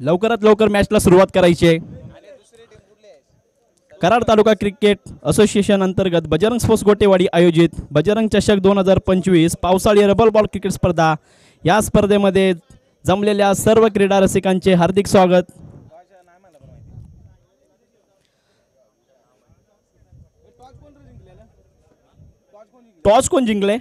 लवकरात लवकर मॅचला सुरुवात करायची आहे. कराड तालुका क्रिकेट असोसिएशन अंतर्गत बजरंग स्पोर्ट्स गोटेवाडी आयोजित बजरंग चषक 2025 पावसाळी रबल बॉल क्रिकेट स्पर्धा या स्पर्धेमध्ये जमलेल्या सर्व क्रीडा रसिकांचे हार्दिक स्वागत. टॉस कोण जिंकले?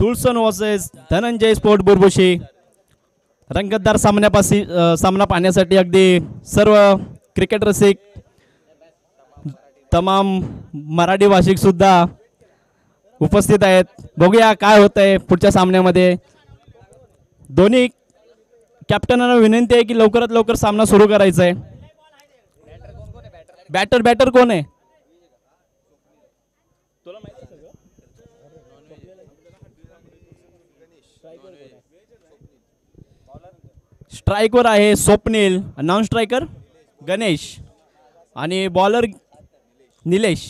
तुळसन वर्सेस धनंजय स्पोर्ट बुरबुशी. रंगतदार सामना पाहण्यासाठी अगदी सर्व क्रिकेट रसिक तमाम मराठी भाषिक सुद्धा उपस्थित आहेत. बघूया काय होतंय पुढच्या सामन्यामध्ये. दोन्ही कॅप्टनांना विनंती आहे की लवकरात लवकर सामना सुरू करायचा आहे. बॅटर कोण आहे? स्ट्राइकवर आहे स्वप्नील, नॉन स्ट्राइकर गणेश आणि बॉलर निलेश.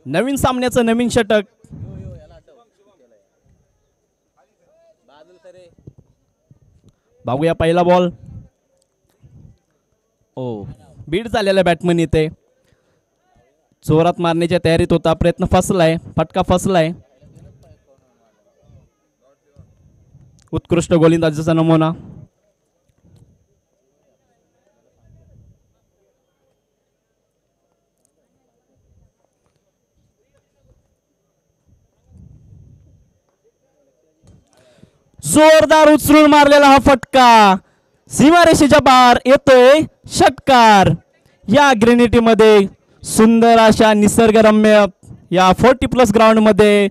नवीन सामन्याचं नवीन षटक. बघूया पहिला बॉल. ओ बीट झालेला बॅट्समन इथे जोरात मारण्याच्या तयारीत होता. प्रयत्न फसलाय, फटका फसलाय. उत्कृष्ट गोलंदाजीचा नमुना. जोरदार उचलून मारलेला हा फटका सीमारेषेच्या बाहेर येतोय. षटकार. या ग्रेनिटी मध्ये सुंदर अशा निसर्गरम्य या 40+ ग्राउंड मध्ये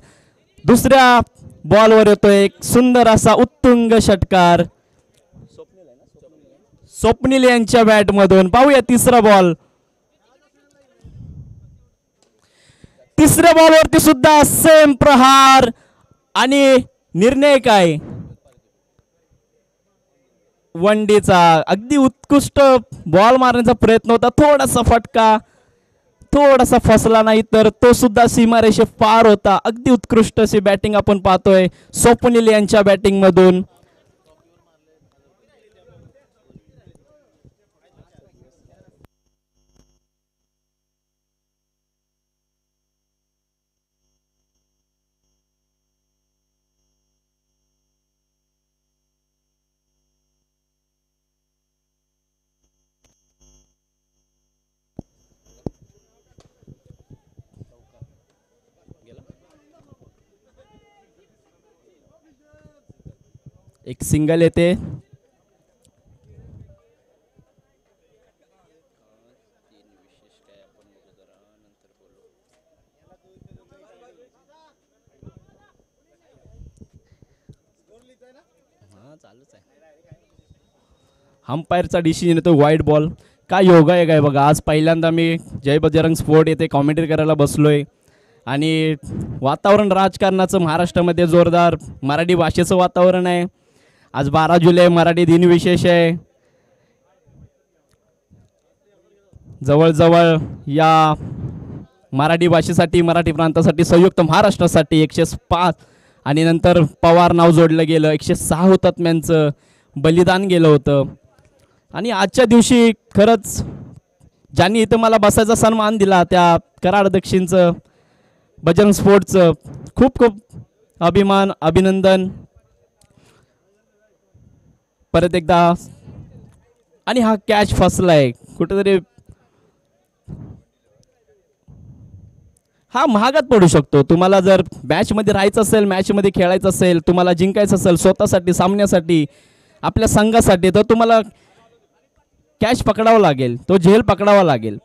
दुसऱ्या बॉलवर येतोय एक सुंदर असा उत्तुंग षटकार स्वप्नील यांच्या बॅट मधून. पाहूया तिसरा बॉल. तिसऱ्या बॉलवरती सुद्धा सेम प्रहार आणि निर्णय काय वनडेचा. अगदी उत्कृष्ट बॉल मारण्याचा प्रयत्न होता. थोडासा फटका थोडासा फसला नाही तर तो सुद्धा सीमारेषे पार होता. अगदी उत्कृष्ट अशी बॅटिंग आपण पाहतोय स्वप्नील यांच्या बॅटिंग मधून. एक सिंगल येते. अंपायरचा डिसिजन येतो वाईड बॉल. काय योगा आहे काय बघा. आज पहिल्यांदा मी जय बजरंग स्पोर्ट येथे कॉमेंट्री करायला बसलोय आणि वातावरण राजकारणाचं महाराष्ट्रामध्ये जोरदार मराठी भाषेचं वातावरण आहे. आज 12 जुलै मराठी दिन विशेष आहे. जवळजवळ या मराठी भाषेसाठी मराठी प्रांतासाठी संयुक्त महाराष्ट्रासाठी 105 आणि नंतर पवार नाव जोडलं गेलं. 106 हुतात्म्यांचं बलिदान गेलं होतं. आणि आजच्या दिवशी खरंच ज्यांनी इथं मला बसायचा सन्मान दिला त्या कराड दक्षिणचं बजरंग स्पोर्ट्सचं खूप खूप अभिमान अभिनंदन परत एकदा. आणि हा कॅच फसलाय कुठेतरी. हा महागात पडू शकतो. तुम्हाला जर मॅचमध्ये राहायचं असेल, मॅचमध्ये खेळायचं असेल, तुम्हाला जिंकायचं असेल स्वतःसाठी, सामन्यासाठी, आपल्या संघासाठी, तर तुम्हाला कॅच पकडावं लागेल, तो झेल पकडावा लागेल.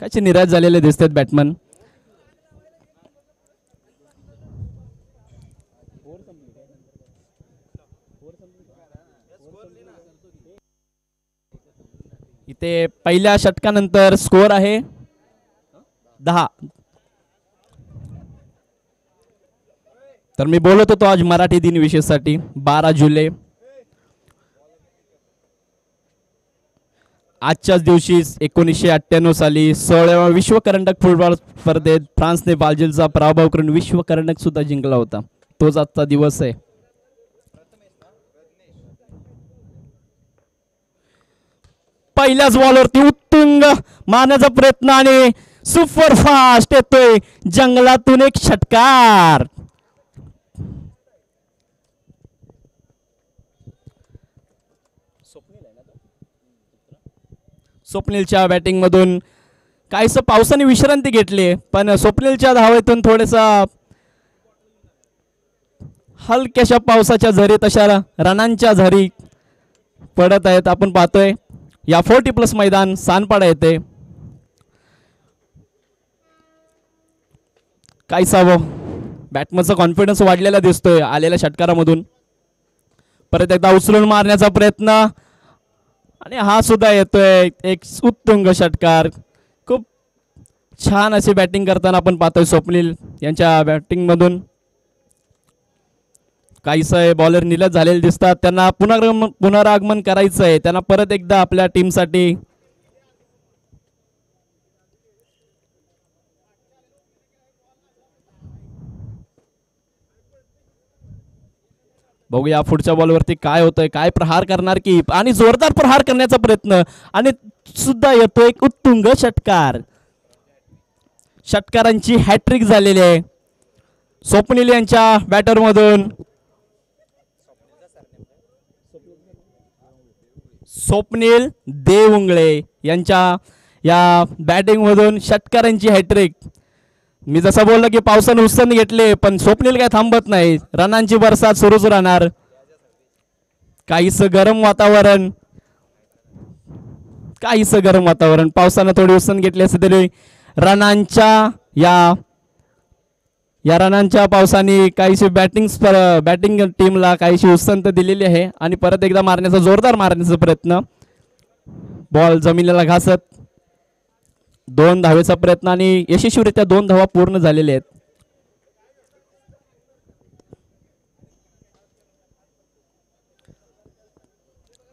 कायचे निराश झालेले दिसतात बॅट्समन. इथे पहिल्या षटकानंतर स्कोअर आहे 10. तर मी बोलत होतो आज मराठी दिन विशेषसाठी 12 जुलै. आजच्याच दिवशी 1998 साली 16व्या विश्व करंडक फुटबॉल स्पर्धेत फ्रान्सने ब्राझीलचा पराभव करून विश्व करंडक सुद्धा जिंकला होता. तोच आजचा दिवस आहे. पहिल्याच बॉलवरती उत्तुंग मारण्याचा प्रयत्न आणि सुपर फास्ट येतोय जंगलातून एक षटकार. स्वप्नीलच्या बॅटिंग मधून काहीसं पावसाने विश्रांती घेतली, पण स्वप्नीलच्या धावेतून थोडेसा हलक्याशा पावसाच्या झरी तशा रनांच्या झरी पडत आहेत. आपण पाहतोय या 40+ मैदान सानपाडा येते. काहीसा बॅट्समनचा कॉन्फिडन्स वाढलेला दिसतोय आलेल्या षटकारामधून. परत एकदा उचलून मारण्याचा प्रयत्न आणि हा सुद्धा येतोय एक उत्तुंग षटकार. खूप छान अशी बॅटिंग करताना आपण पाहतोय स्वप्नील यांच्या बॅटिंग मधून. काहीसे बॉलर निलत झालेले दिसतात, त्यांना पुनरागमन करायचं आहे, त्यांना परत एकदा आपल्या टीमसाठी बघूया पुढच्या बॉलवरती काय होतंय, काय प्रहार करणार की, आणि जोरदार प्रहार करण्याचा प्रयत्न आणि सुद्धा येतो एक उत्तुंग षटकार. षटकारांची हॅट्रिक झालेली आहे स्वप्नील यांच्या बॅटरमधून. स्वप्नील देवउंगळे यांच्या या बॅटिंगमधून षटकारांची हॅट्रिक. मी जसं बोललो की पावसाने उसण घेतले, पण स्वप्नील काय थांबत नाही, रनांची बरसात सुरूच राहणार. काहीसं गरम वातावरण, पावसानं थोडी उसण घेतली असते तरी रनांच्या या रनांच्या पावसाने काहीशी बॅटिंग टीमला काहीशी उसंत दिलेली आहे. आणि परत एकदा मारण्याचा जोरदार मारण्याचा प्रयत्न, बॉल जमिनीला घासत 2 धावेचा प्रयत्न आणि यशस्वीरित्या 2 धावा पूर्ण झालेले आहेत.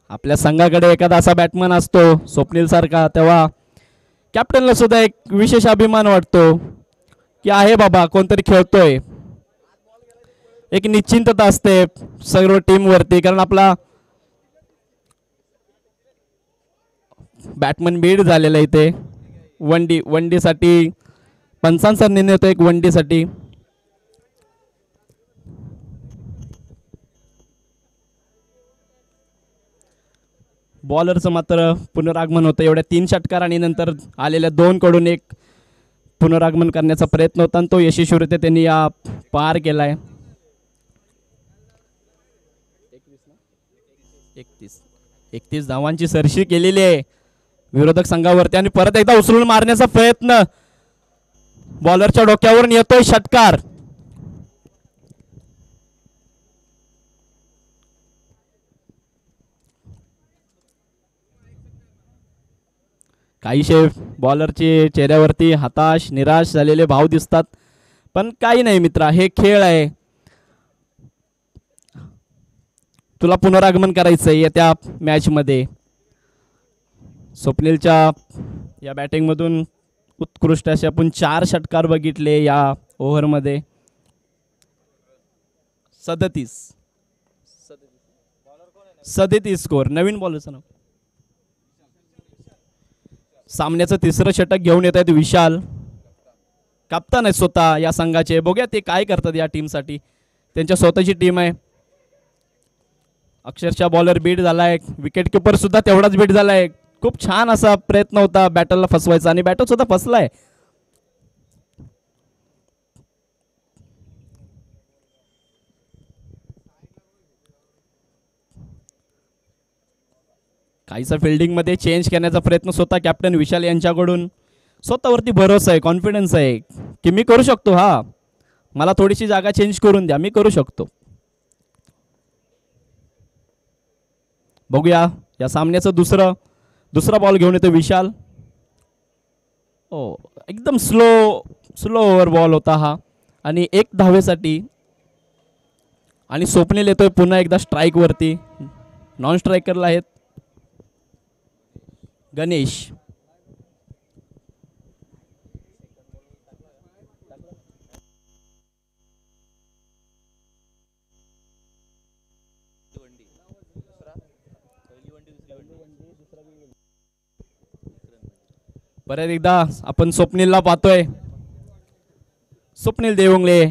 आपल्या संघाकडे एखादा असा बॅट्समन असतो स्वप्नील सारखा, तेव्हा कॅप्टनला सुद्धा एक विशेष अभिमान वाटतो की आहे बाबा कोणतरी खेळतोय. एक निश्चिंतता असते सर्व टीम वरती, कारण आपला बॅट्समन बीड झालेला इथे वनडी साठी पंचांचा निर्णय होतो एक वनडी साठी. बॉलरचं मात्र पुनरागमन होतं. एवढ्या 3 षटकार आणि नंतर आलेल्या 2 कडून एक पुनरागमन करण्याचा प्रयत्न होता आणि तो यशस्वीरित्या त्यांनी या पार केलाय. 31 धावांची सरशी केलेली आहे विरोधक संघावरती. आणि परत एकदा उचलून मारण्याचा प्रयत्न, बॉलरच्या डोक्यावरून येतोय षटकार. काहीशे बॉलरचे चेहऱ्यावरती हताश निराश झालेले भाव दिसतात, पण काही नाही मित्रा, हे खेळ आहे. तुला पुनरागमन करायचंय येत्या मॅच मध्ये. स्वप्नीलच्या या बॅटिंग मधून उत्कृष्ट असे आपण 4 षटकार बघितले या ओव्हर मध्ये. 37 स्कोर. नवीन बॉलरचं नाव. सामन्याचं 3रं षटक घेऊन येत आहेत विशाल, कप्तान आहे स्वतः या संघाचे. बघूया ते काय करतात या टीमसाठी, त्यांच्या स्वतःची टीम आहे. अक्षरशः बॉलर बीट झालाय, विकेट किपर सुद्धा तेवढाच बीट झालाय. खूप छान असा प्रयत्न होता बॅटरला फसवायचा आणि बॅटर सुद्धा फसलाय. काहीसा फिल्डिंगमध्ये चेंज करण्याचा प्रयत्न स्वतः कॅप्टन विशाल यांच्याकडून. स्वतःवरती भरोसा आहे, कॉन्फिडन्स आहे की मी करू शकतो. हा, मला थोडीशी जागा चेंज करून द्या, मी करू शकतो. बघूया या सामन्याचं दुसरा बॉल घेऊन येतो विशाल. ओ, एकदम स्लो ओव्हर बॉल होता हा आणि 1 धावेसाठी. आणि स्वप्नील येतोय पुन्हा एकदा स्ट्राईकवरती. नॉन स्ट्रायकरला आहेत गणेश. परत एकदा आपण स्वप्नीलला पाहतोय. स्वप्नील देवंगले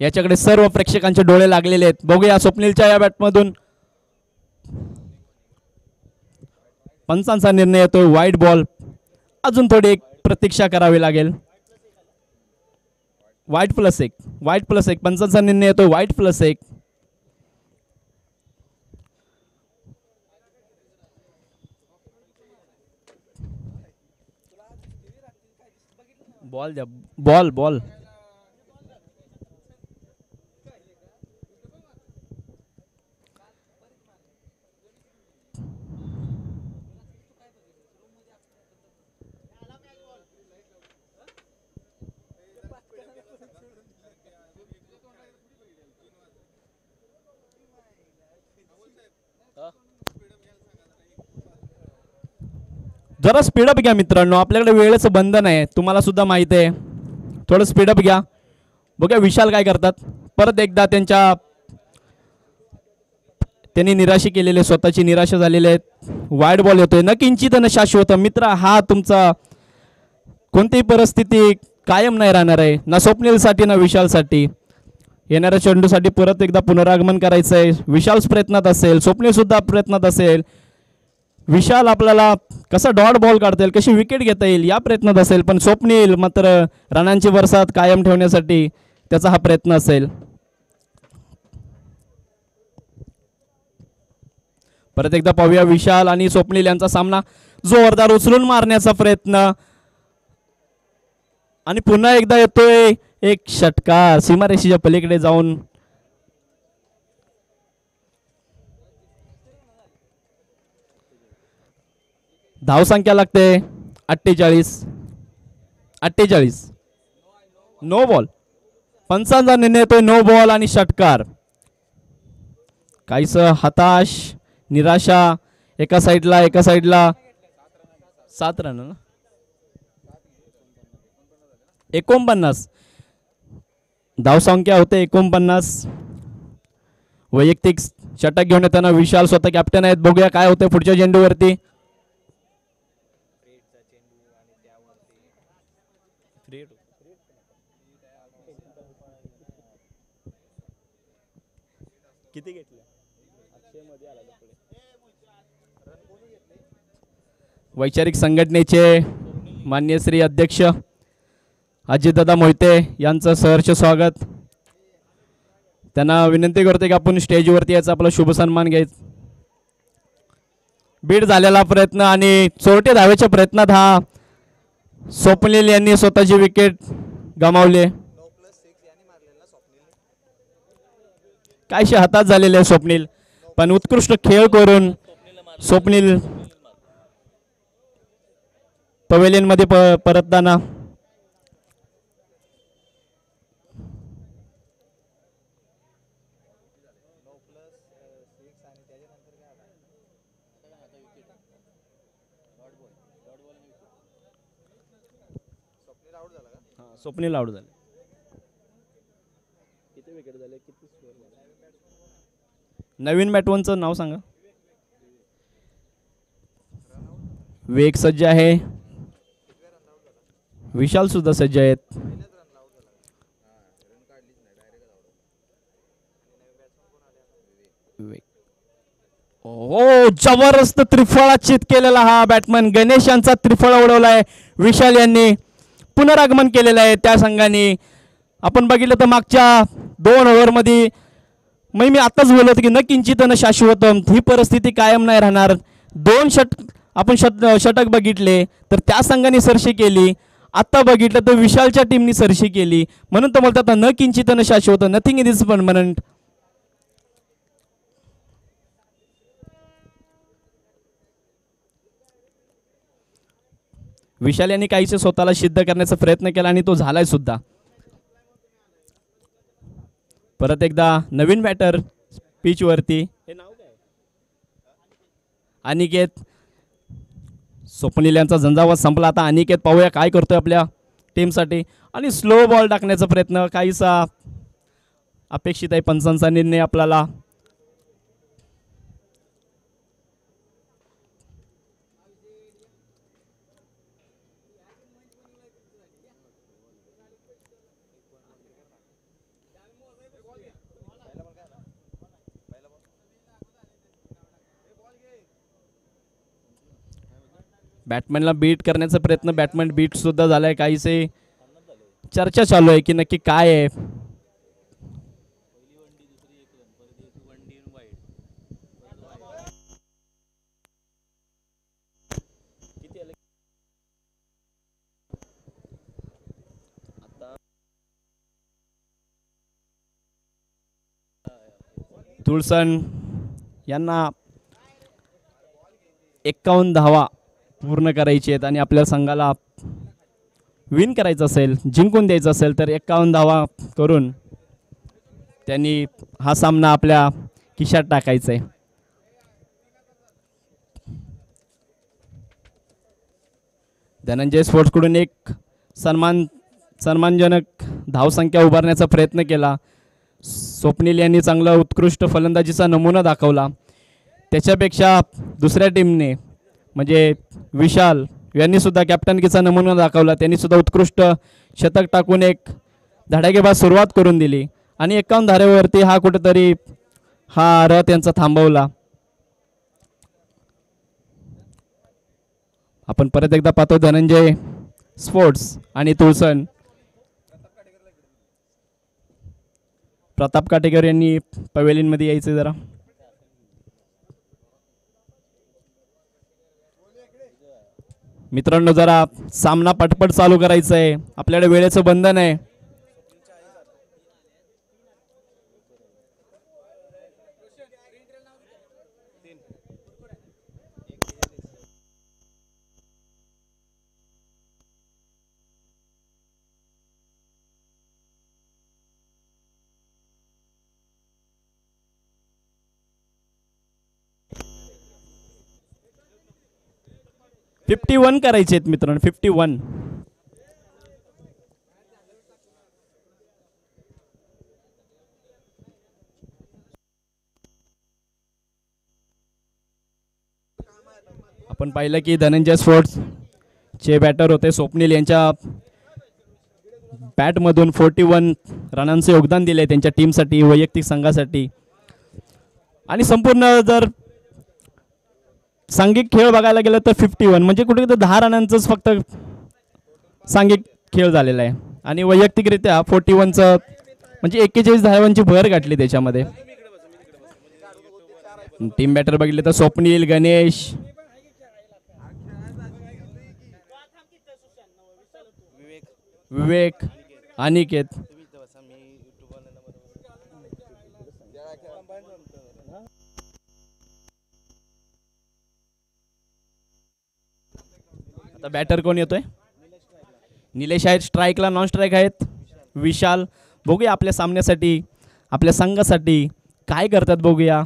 याच्याकडे सर्व प्रेक्षकांचे डोळे लागलेले आहेत. बघूया स्वप्नीलच्या या बॅटमधून पंचांचा निर्णय येतोय वाईड बॉल. अजून थोडी एक प्रतीक्षा करावी लागेल. वाईड प्लस एक पंचांचा निर्णय येतोय वाईड +1. बॉल द्या, बॉल. जरा स्पीडअप घ्या मित्रांनो, आपल्याकडे वेळेचं बंधन आहे, तुम्हाला सुद्धा माहिती आहे. थोडं स्पीडअप घ्या. बघा विशाल काय करतात. परत एकदा त्यांनी निराशा केलेली, स्वतःची निराशा झालेली आहे. वाईड बॉल येतोय. न किंचित न शाश्वत मित्र, हा तुमचा कोणतीही परिस्थिती कायम नाही राहणार आहे, ना स्वप्नीलसाठी ना विशालसाठी. येणाऱ्या चेंडूसाठी परत एकदा पुनरागमन करायचं आहे. विशाल प्रयत्नात असेल, स्वप्नील सुद्धा प्रयत्नात असेल. विशाल आपल्याला कसा डॉट बॉल काढता येईल, कशी विकेट घेता येईल या प्रयत्नात असेल. पण स्वप्नील मात्र रनांची बरसात कायम ठेवण्यासाठी त्याचा हा प्रयत्न असेल. परत एकदा पाहूया विशाल आणि स्वप्नील यांचा सामना. जोरदार उचलून मारण्याचा प्रयत्न आणि पुन्हा एकदा येतोय एक षटकार सीमारेषेच्या पलीकडे जाऊन. धावसंख्या लागते 48. No ball. पंचांचा निर्णय येतोय नो बॉल आणि षटकार. काहीस हताश, निराशा एका साईडला 7 रन ना, 49 धावसंख्या होते 49. वैयक्तिक षटक घेऊन येताना विशाल स्वतः कॅप्टन आहेत. बघूया काय होते पुढच्या चेंडूवरती. किती घेतले वैचारिक संघटनेचे माननीय श्री अध्यक्ष अजितदादा मोहिते यांचं सहर्ष स्वागत. त्यांना विनंती करते की आपण स्टेजवरती याचा आपला शुभ सन्मान घ्यायचा. बीड झालेला प्रयत्न आणि चोरटे धावेच्या प्रयत्नात हा स्वप्नील यांनी स्वतःची विकेट गमावली. काहीशे हातात झालेले आहे स्वप्नील, पण उत्कृष्ट खेळ करून स्वप्नील पवेलियन मध्ये परतताना. स्वप्नील आउट झाले. किती विकेट झाले, किती स्कोअर झाले? नवीन बॅटमनचं नाव सांगा. वेग सज्ज आहे, विशाल सुद्धा सज्ज आहेत. ओ जबरदस्त त्रिफळा चित केलेला हा बॅट्समन गणेश यांचा त्रिफळा उडवलाय विशाल यांनी. पुनरागमन केलेलं आहे त्या संघाने. आपण बघितलं तर मागच्या 2 ओव्हरमध्ये मी आताच बोलत की न किंचित न शाश्वतम, ही परिस्थिती कायम नाही राहणार. आपण षटक बघितले तर त्या संघाने सरशी केली. आत्ता बघितलं तर विशालच्या टीमनी सरशी केली. म्हणून तर बोलतात न किंचित न शाश्वत, नथिंग इज इज परमनंट. विशाल यांनी काहीसे स्वतःला सिद्ध करण्याचा प्रयत्न केला आणि तो झालाय सुद्धा. परत एकदा नवीन बॅटर पिच वरती. हे नाव काय? अनिकेत. स्वप्नील यांचा झंझावात संपला. आता अनिकेत पाहूया काय करतोय आपल्या टीमसाठी. आणि स्लो बॉल टाकण्याचा प्रयत्न काहीसा अपेक्षित आहे. पंचांचा निर्णय आपल्याला. बॅटमॅनला बीट करण्याचा प्रयत्न. बॅटमॅन बीट सुद्धा झालाय. काहीसे चर्चा चालू आहे की नक्की काय आहे. तुळसन यांना 51 धावा पूर्ण करायची आहेत आणि आपल्या संघाला विन करायचं असेल, जिंकून द्यायचं असेल तर 51 धावा करून त्यांनी हा सामना आपल्या खिशात टाकायचा आहे. धनंजय स्पोर्ट्सकडून एक सन्मानजनक धावसंख्या उभारण्याचा प्रयत्न केला. स्वप्नील यांनी चांगला उत्कृष्ट फलंदाजीचा नमुना दाखवला. त्याच्यापेक्षा दुसऱ्या टीमने म्हणजे विशाल यांनी सुद्धा कॅप्टनकीचा नमुना दाखवला. त्यांनी सुद्धा उत्कृष्ट शतक टाकून एक धडाकेबाज सुरुवात करून दिली आणि 51 धारेवरती हा कुठेतरी हा रथ यांचा थांबवला. आपण परत एकदा पाहतो धनंजय स्पोर्ट्स आणि तुळसन. प्रताप काटेकर यांनी पवेलियनमध्ये यायचं जरा. मित्रांनो जरा सामना पटपट चालू करायचा आहे. आपल्याकडे वेळेचं बंधन आहे. फिफ्टी 51 करायचे आहेत मित्रांनो. 51. आपण पाहिलं की धनंजय स्पोर्ट्स चे बॅटर होते स्वप्नील यांच्या बॅटमधून 41 रनांचे योगदान दिले त्यांच्या टीमसाठी, वैयक्तिक संघासाठी. आणि संपूर्ण जर सांघिक खेळ बघायला गेलं तर 51 म्हणजे कुठे 10 रनांचंच फक्त सांघिक खेळ झालेला आहे. आणि वैयक्तिकरित्या 41चं म्हणजे 41 धावांची भर गाठली त्याच्यामध्ये. टीम बॅटर बघितले तर स्वप्नील, गणेश, विवेक, अनिकेत. आता बॅटर कोण येतोय? निलेश आहेत स्ट्राईकला. नॉन स्ट्राईक आहेत विशाल. बघूया आपल्या सामन्यासाठी, आपल्या संघासाठी काय करतात बघूया.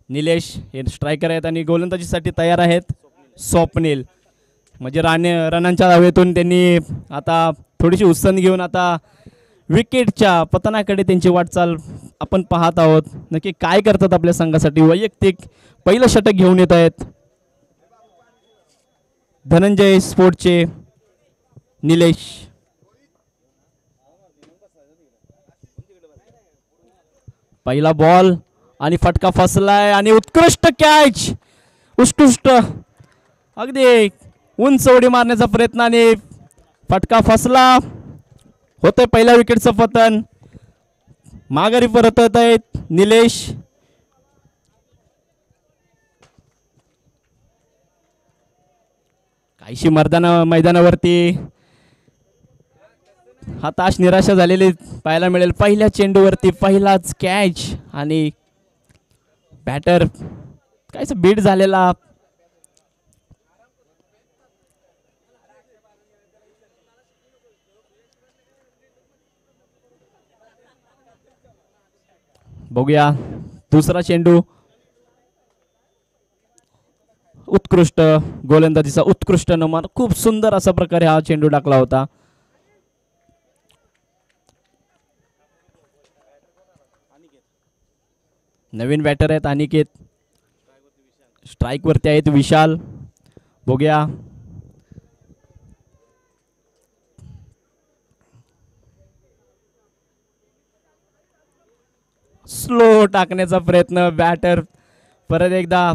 निलेश हे स्ट्रायकर आहेत आणि गोलंदाजीसाठी तयार आहेत स्वप्नील. म्हणजे रनांच्या धावेतून त्यांनी आता थोडीशी उसण घेऊन आता विकेटच्या पतनाकडे त्यांची वाटचाल आपण पाहत आहोत. नक्की काय करतात आपल्या संघासाठी. वैयक्तिक पहिलं षटक घेऊन येत आहेत धनंजय स्पोर्ट्सचे निलेश. पहिला बॉल आणि फटका फसलाय आणि उत्कृष्ट कॅच. उत्कृष्ट अगदी उंच उडी मारण्याचा प्रयत्न आणि फटका फसला. होतंय पहिल्या विकेटचं पतन. माघारी परत येत आहेत निलेश. ऐशी मैदानावरती हताश निराशा झालेली पाहायला मिळेल. पहिल्या चेंडूवरती पहिलाच कॅच आणि बॅटर कायच बीट झालेला. बघूया दुसरा चेंडू. उत्कृष्ट गोलंदाजीचा उत्कृष्ट नमन. खूप सुंदर अशा प्रकारे हा चेंडू टाकला होता. नवीन बॅटर आहेत अनिकेत. स्ट्राइक वरती आहेत विशाल. बघूया स्लो टाकण्याचा प्रयत्न. बॅटर परत एकदा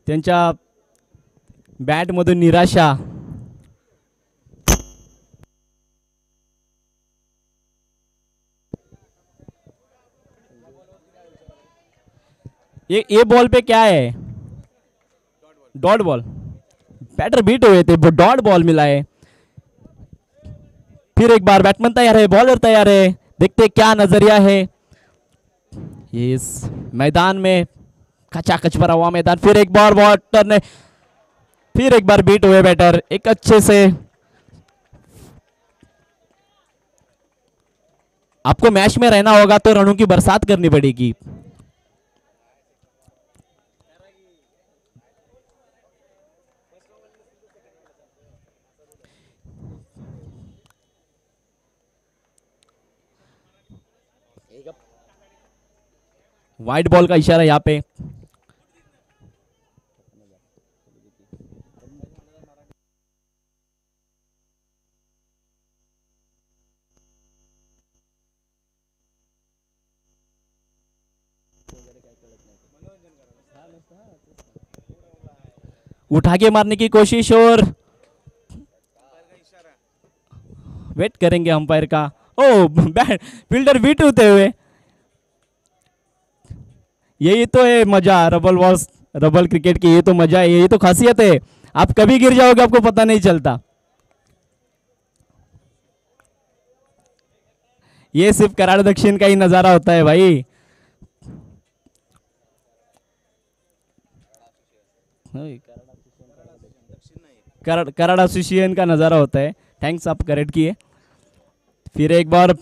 त्यांच्या बॅट मधून निराशा. ये बॉल पे क्या है? Dot ball. बैटर बीट हुए थे, डॉट बॉल मिला है. फिर एक बार बैट्समैन तैयार है, बॉलर तैयार है. देखते क्या नजरिया है. इस मैदान में कचाकच भरा हुआ मैदान. फिर एक बार बॉलर ने फिर एक बार बीट हुए बैटर. एक अच्छे से आपको मैच में रहना होगा तो रनों की बरसात करनी पड़ेगी. वाइट बॉल का इशारा यहाँ पे. उठा के मारने की कोशिश और वेट करेंगे अंपायर का. ओ बैट फील्डर बीट होते हुए. यही तो है मजा रबल बॉल्स रबल क्रिकेट की. ये तो मजा है, यही तो खासियत है. आप कभी गिर जाओगे आपको पता नहीं चलता. ये सिर्फ कराड़ दक्षिण का ही नजारा होता है भाई. कराड़ एसोसिएशन का नजारा होता है. थैंक्स, आप करेक्ट किए. फिर एक बार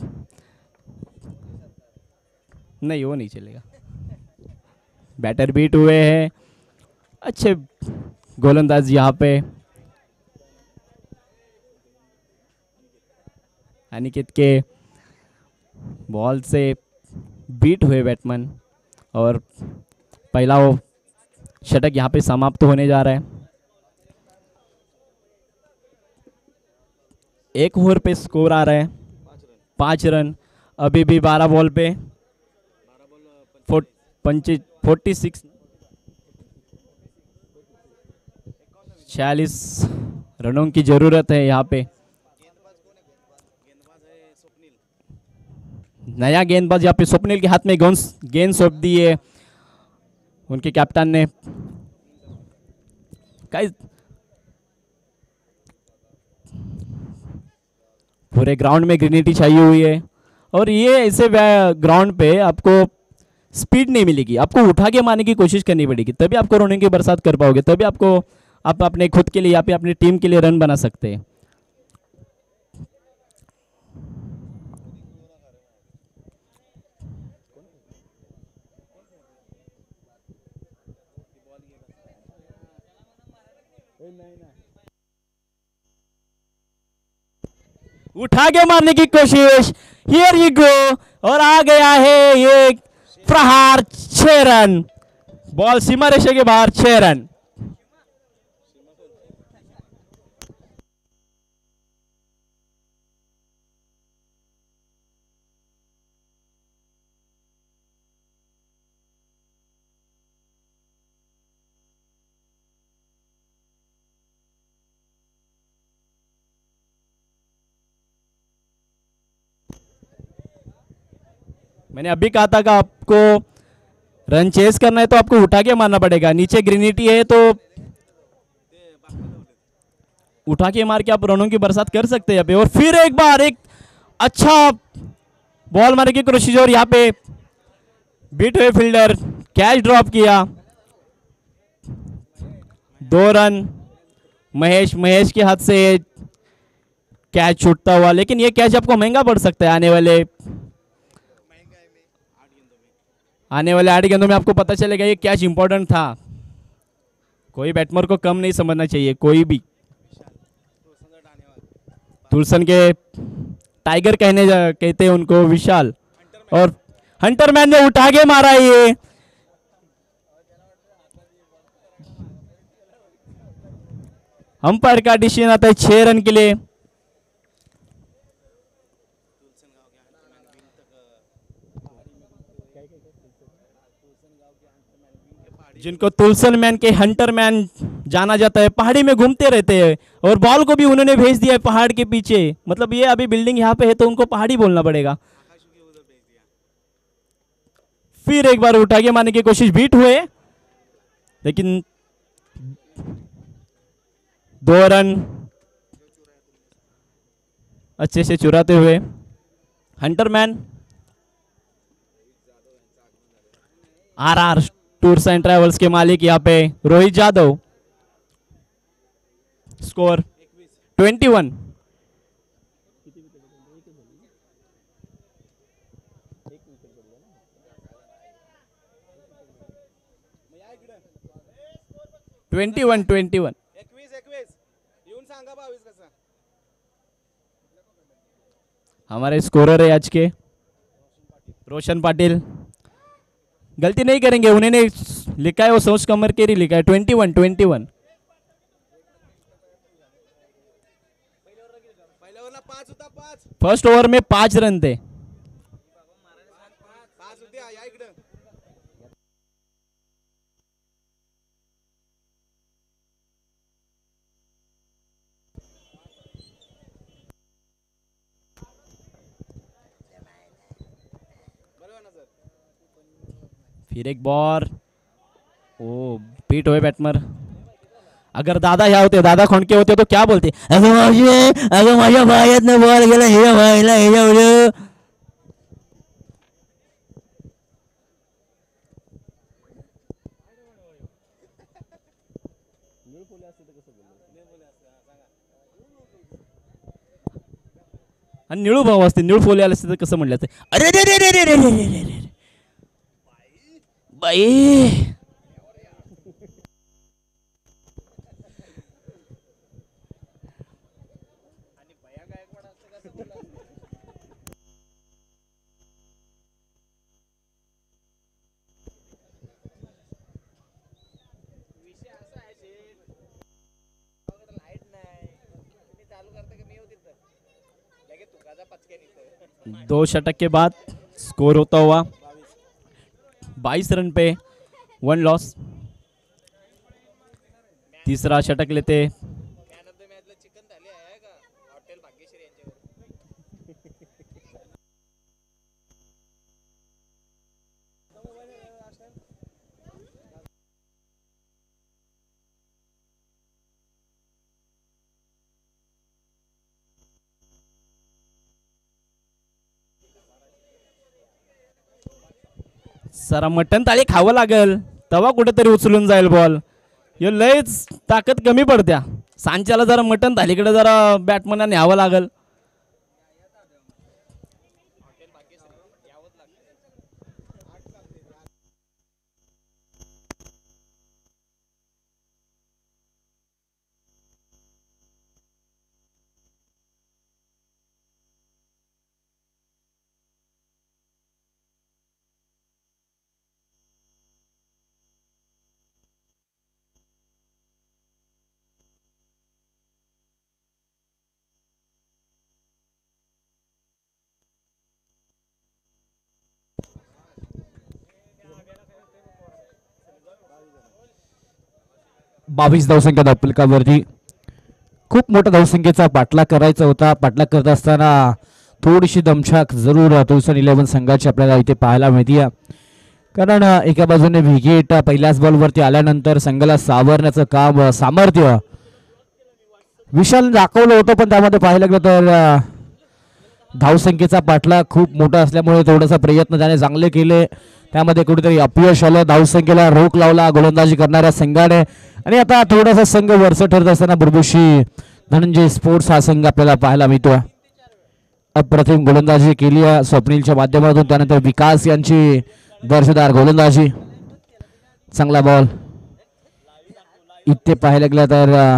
नहीं, वो नहीं चलेगा. बैटर बीट हुए हैं. अच्छे गोलंदाज यहाँ पे. अनिकेत के बॉल से बीट हुए बैट्समैन और पहला वो षटक यहाँ पे समाप्त होने जा रहा है. एक ओवर पे स्कोर आ रहा है 5 रन. अभी भी 12 बॉल पे 46 रनों की जरूरत है यहाँ पे. नया गेंदबाज यहाँ पे स्वप्निल के हाथ में गेंद सौंप दी है उनके कैप्टन ने. पूरे ग्राउंड में ग्रीनिटी छाई हुई है और ये ऐसे ग्राउंड पे आपको स्पीड नहीं मिलेगी. आपको उठा के मारने की कोशिश करनी पड़ेगी, तभी आपको रनों की बरसात कर पाओगे. तभी आपको आप अपने खुद के लिए या फिर अपनी टीम के लिए रन बना सकते हैं. उठा के मारने की कोशिश. Here you go. और आ गया है ये प्रहार. 6 रन. बॉल सीमा रेखा के बाहर. 6 रन. मैंने अभी कहा था कि आपको रन चेस करना है तो आपको उठा के मारना पड़ेगा. नीचे ग्रीनिटी है तो उठा के मार के आप रनों की बरसात कर सकते हैं यहाँ पे। और फिर एक बार एक अच्छा बॉल मारने की कोशिश और यहाँ पे बीट हुए फील्डर, कैच ड्रॉप किया। 2 रन महेश के हाथ से कैच छूटता हुआ, लेकिन ये कैच आपको महंगा पड़ सकता है आने वाले 8 गेंदों में। आपको पता चलेगा ये कैच इंपॉर्टेंट था। कोई बैट्समैन को कम नहीं समझना चाहिए, कोई भी। तुलसन के टाइगर कहते हैं उनको, विशाल। और हंटरमैन ने उठा के मारा ये। अंपायर का डिसीजन आता है 6 रन के लिए। जिनको तुलसन मैन के हंटर मैन जाना जाता है, पहाड़ी में घूमते रहते हैं और बॉल को भी उन्होंने भेज दिया है पहाड़ के पीछे। मतलब ये अभी बिल्डिंग यहाँ पे है तो उनको पहाड़ी बोलना पड़ेगा। फिर एक बार उठा के मारने की कोशिश, बीट हुए लेकिन 2 रन अच्छे से चुराते हुए हंटरमैन। आरआर टूर्स एंड ट्रैवल्स के मालिक यहाँ पे रोहित यादव। स्कोर 21। हमारे स्कोरर है आज के रोशन पाटिल। गलती नहीं करेंगे, उन्होंने लिखा है वो सोच कमर के ही लिखा है 21। फर्स्ट ओवर में 5 रन थे। फिर एक बॉल, ओ पीट हुए बैट्समैन। अगर दादा ह्या होते, दादा खोंडके होते तो क्या बोलते, अगं माझ्या भायातनं बॉल गेला, हे भाईला हे आणि निळू भाऊ असते, निळू फोले आले असते तर कसं म्हणलं असते, अरे रे रे रे रे रे रे रे रे बाई। दो षटक के बाद स्कोर होता हुआ 22 रन पे 1 लॉस। तीसरा षटक लेते सरा मटन ताळी खावं लागल तेव्हा कुठेतरी उचलून जाईल बॉल। यो लयच ताकद कमी पडत्या, सांच्याला जरा मटन थालीकडे जरा बॅटमॅनला न्यावं लागल। बावीस धावसंख्या धावफलकावरती खूप मोठ्या धावसंख्येचा पाठलाग करायचा होता। पाठलाग करत असताना थोडीशी दमछाक जरूर तुलसन 11 संघाची आपल्याला इथे पाहायला मिळते, कारण एका बाजूने विकेट पहिल्याच बॉलवरती आल्यानंतर संघाला सावरण्याचं काम सामर्थ्य विशाल दाखवलं होतं, पण त्यामध्ये पाहायला गेलं तर धावसंख्येचा पाठला खूप मोठा असल्यामुळे थोडासा प्रयत्न त्याने चांगले केले, त्यामध्ये कुठेतरी अपयश आलं. धावसंख्येला रोख लावला गोलंदाजी करणाऱ्या संघाने. आणि आता थोडासा संघ वरचं ठरत असताना बुरबुशी धनंजय स्पोर्ट्स हा संघ आपल्याला पाहायला मिळतो. अप्रतिम गोलंदाजी केली आहे स्वप्नीलच्या माध्यमातून. त्यानंतर विकास यांची दर्जेदार गोलंदाजी, चांगला बॉल. इथे पाहायला गेलं तर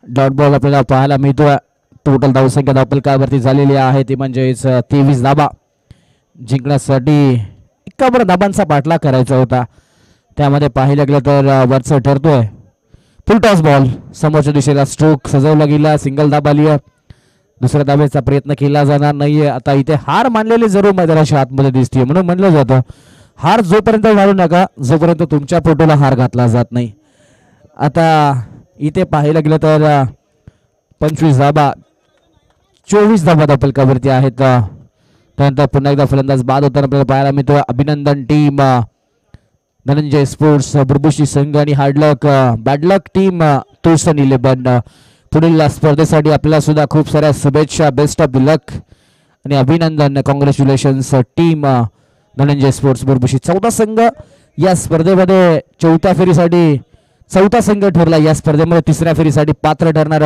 डॉट बॉल आपल्याला पाहायला मिळतो. टोटल धावसंख्या धावफलकावरती झालेली आहे ती म्हणजेच 23 धाबा. जिंकण्यासाठी 51 धाबांचा पाठलाग करायचा होता. त्यामध्ये पाहायला गेलं तर वरचं ठरतोय. फुल टॉस बॉल, समोरच्या दिशेला स्ट्रोक सजवला गेला, सिंगल धाब आली आहे. दुसऱ्या धाब्याचा प्रयत्न केला जाणार नाहीये. आता इथे हार मानलेली जरूर मैदानाच्या आतमध्ये दिसते, म्हणून म्हणलं जातं हार जोपर्यंत मानू नका जोपर्यंत तुमच्या फोटोला हार घातला जात नाही. आता इथे पाहायला गेलं तर 25 धाबा 24 धाबा धावफलकावरती आहेत. त्यानंतर पुन्हा एकदा फलंदाज बाद होताना आपल्याला पाहायला मिळतो. अभिनंदन टीम, धनंजय स्पोर्ट्स, बुरबुशी संघ आणि हार्डलक बॅडलक टीम तुळसन 11. पुढील स्पर्धेसाठी आपल्याला सुद्धा खूप साऱ्या शुभेच्छा, बेस्ट ऑफ लक आणि अभिनंदन, कॉंग्रॅच्युलेशन्स टीम धनंजय स्पोर्ट्स बुरबुशी. 14 संघ या स्पर्धेमध्ये चौथ्या फेरीसाठी 4था संघ ठरला. या स्पर्धेमध्ये 3ऱ्या फेरीसाठी पात्र ठरणारा